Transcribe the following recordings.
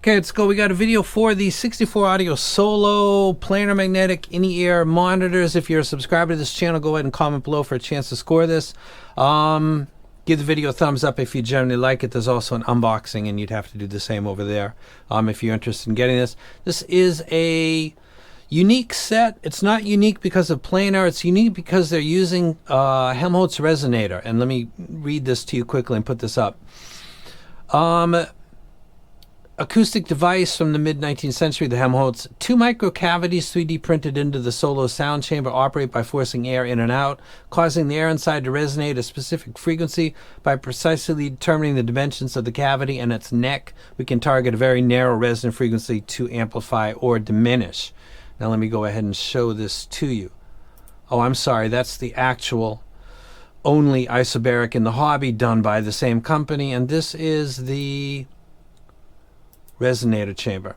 Okay, let's go. We got a video for the 64 Audio Solo planar magnetic in-ear monitors. If you're a subscriber to this channel, go ahead and comment below for a chance to score this. Give the video a thumbs up if you generally like it. There's also an unboxing, and you'd have to do the same over there if you're interested in getting this. This is a unique set. It's not unique because of planar. It's unique because they're using Helmholtz resonator. And let me read this to you quickly and put this up. Acoustic device from the mid-19th century, the Helmholtz. 2 microcavities 3D printed into the solo sound chamber operate by forcing air in and out, causing the air inside to resonate at a specific frequency. By precisely determining the dimensions of the cavity and its neck, we can target a very narrow resonant frequency to amplify or diminish. Now let me go ahead and show this to you. Oh, I'm sorry, that's the actual only isobaric in the hobby done by the same company, and this is the resonator chamber.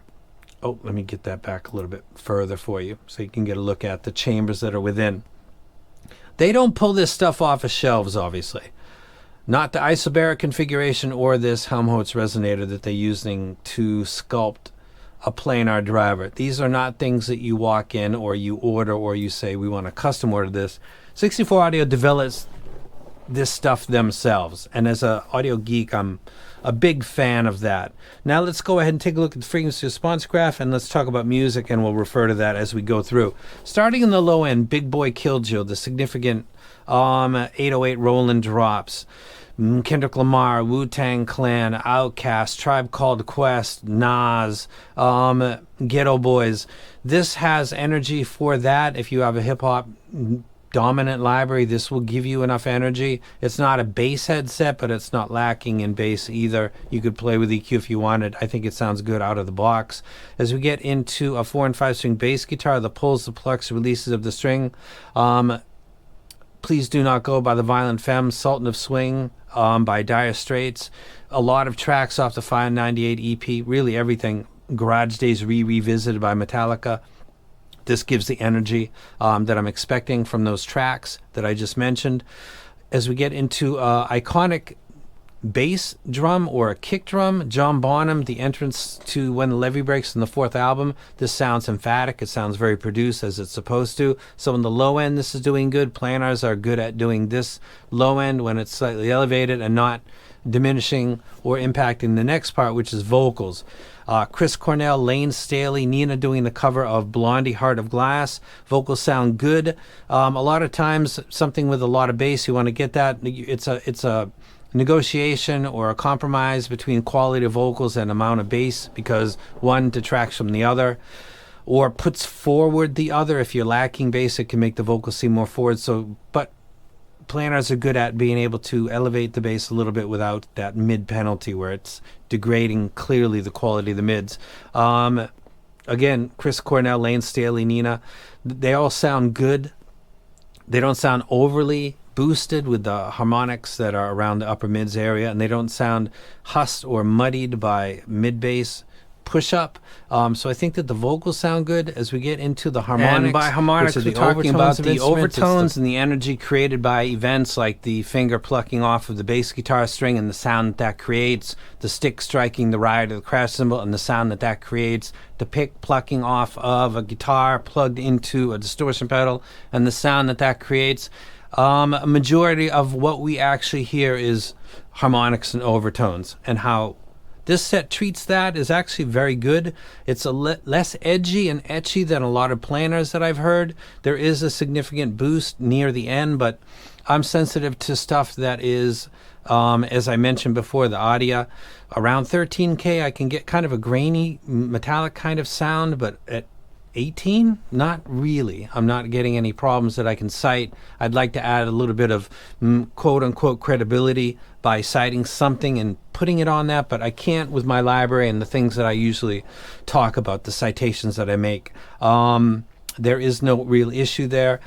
Oh, let me get that back a little bit further for you so you can get a look at the chambers that are within. They don't pull this stuff off of shelves, obviously. Not the isobaric configuration or this Helmholtz resonator that they're using to sculpt a planar driver. These are not things that you walk in or you order or you say, we want to custom order this. 64 Audio develops this stuff themselves, and as an audio geek, I'm a big fan of that. Now let's go ahead and take a look at the frequency response graph, and let's talk about music, and we'll refer to that as we go through. Starting in the low end, Big Boy Killjoy, the significant 808 Roland drops. Kendrick Lamar, Wu-Tang Clan, Outkast, Tribe Called Quest, Nas, Ghetto Boys. This has energy for that. If you have a hip-hop dominant library, this will give you enough energy. It's not a bass headset, but it's not lacking in bass either. You could play with EQ if you wanted. I think it sounds good out of the box. As we get into a 4 and 5 string bass guitar, the pulls, the plucks, releases of the string. Please Do Not Go by the Violent Femmes, Sultan of Swing by Dire Straits. A lot of tracks off the 598 EP, really everything. Garage Days Revisited by Metallica. This gives the energy that I'm expecting from those tracks that I just mentioned. As we get into iconic bass drum or a kick drum, John Bonham, the entrance to When the Levee Breaks in the 4th album. This sounds emphatic. It sounds very produced as it's supposed to. So in the low end, this is doing good. Planars are good at doing this low end when it's slightly elevated and not diminishing or impacting the next part, which is vocals. Chris Cornell, Lane Staley, Nina doing the cover of Blondie, Heart of Glass. Vocals sound good. A lot of times, something with a lot of bass, you want to get that. It's a negotiation or a compromise between quality of vocals and amount of bass, because one detracts from the other or puts forward the other. If you're lacking bass, it can make the vocals seem more forward. But planars are good at being able to elevate the bass a little bit without that mid penalty where it's degrading clearly the quality of the mids. Again, Chris Cornell, Lane Staley, Nina, they all sound good. They don't sound overly boosted with the harmonics that are around the upper mids area, and they don't sound husked or muddied by mid bass push up. So I think that the vocals sound good. As we get into the harmonics, and by harmonics we're talking about the overtones and the energy created by events like the finger plucking off of the bass guitar string and the sound that creates, the stick striking the ride of the crash cymbal and the sound that creates, the pick plucking off of a guitar plugged into a distortion pedal and the sound that creates. A majority of what we actually hear is harmonics and overtones, and how this set treats that is actually very good. It's a less edgy and etchy than a lot of planars that I've heard. There is a significant boost near the end, but I'm sensitive to stuff that is, as I mentioned before, the audio. Around 13K, I can get kind of a grainy, metallic kind of sound, but at 18, not really. I'm not getting any problems that I can cite. I'd like to add a little bit of quote-unquote credibility by citing something and putting it on that, but I can't with my library and the things that I usually talk about, the citations that I make. There is no real issue there.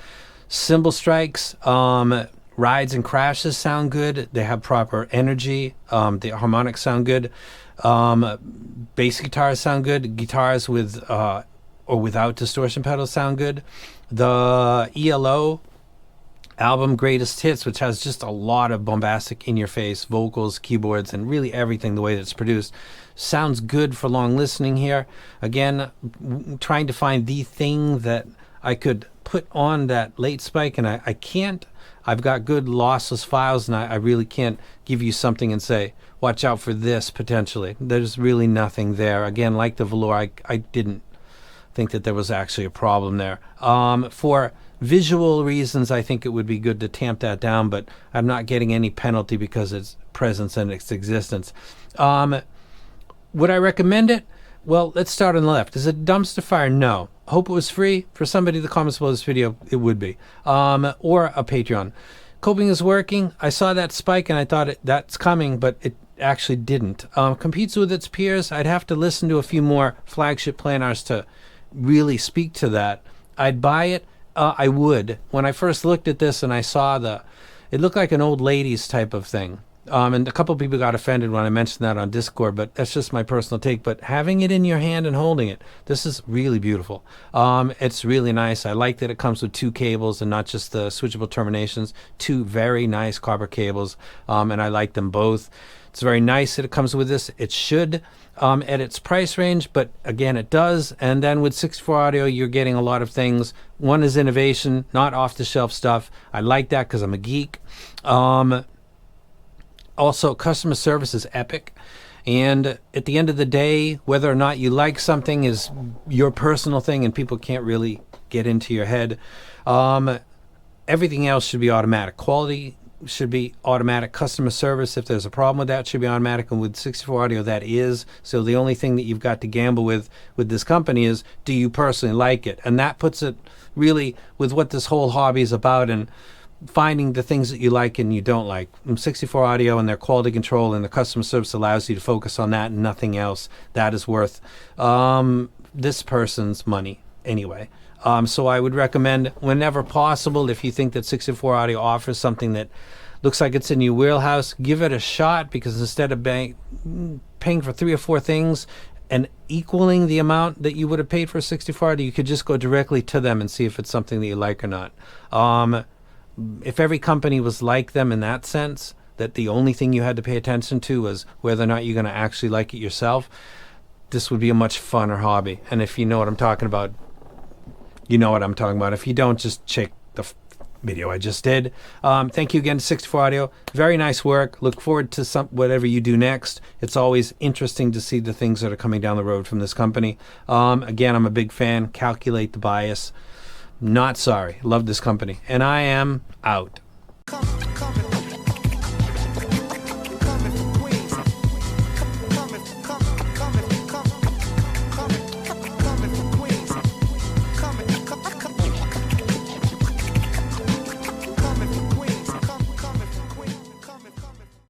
Cymbal strikes, rides and crashes sound good. They have proper energy. The harmonics sound good. Bass guitars sound good. Guitars with or without distortion pedals sound good. The ELO album Greatest Hits, which has just a lot of bombastic in-your-face vocals, keyboards, and really everything the way that it's produced. Sounds good for long listening here. Again, trying to find the thing that I could put on that late spike, and I can't. I've got good lossless files, and I really can't give you something and say, watch out for this potentially. There's really nothing there. Again, like the velour, I didn't think that there was actually a problem there. For visual reasons, I think it would be good to tamp that down, but I'm not getting any penalty because its presence and its existence. Would I recommend it? Well, let's start on the left. Is it a dumpster fire? No. Hope it was free. For somebody that comments below this video, it would be. Or a Patreon. Coping is working. I saw that spike and I thought that's coming, but it actually didn't. Competes with its peers. I'd have to listen to a few more flagship planars to really speak to that. I'd buy it. I would. When I first looked at this and I saw it looked like an old ladies type of thing. And a couple of people got offended when I mentioned that on Discord, but that's just my personal take. But having it in your hand and holding it, this is really beautiful. It's really nice. I like that it comes with 2 cables and not just the switchable terminations. 2 very nice copper cables, and I like them both. It's very nice that it comes with this. It should at its price range, but again, it does. And then with 64 audio, you're getting a lot of things. One is innovation, not off-the-shelf stuff. I like that because I'm a geek. Also, customer service is epic. And at the end of the day, whether or not you like something is your personal thing and people can't really get into your head. Everything else should be automatic. Quality should be automatic. Customer service, if there's a problem with that, should be automatic. And with 64 audio, that is. So the only thing that you've got to gamble with this company is, do you personally like it? And that puts it really with what this whole hobby is about, and finding the things that you like and you don't like. 64 audio and their quality control and the customer service allows you to focus on that and nothing else. That is worth this person's money anyway. So I would recommend, whenever possible, if you think that 64 audio offers something that looks like it's in your wheelhouse, give it a shot, because instead of paying for 3 or 4 things and equaling the amount that you would have paid for 64 audio, you could just go directly to them and see if it's something that you like or not. If every company was like them in that sense, that the only thing you had to pay attention to was whether or not you're going to actually like it yourself, this would be a much funner hobby. And if you know what I'm talking about, you know what I'm talking about. If you don't, just check the video I just did. Thank you again to 64 Audio. Very nice work. Look forward to whatever you do next. It's always interesting to see the things that are coming down the road from this company. Again, I'm a big fan. Calculate the bias. Not sorry. Love this company. And I am out.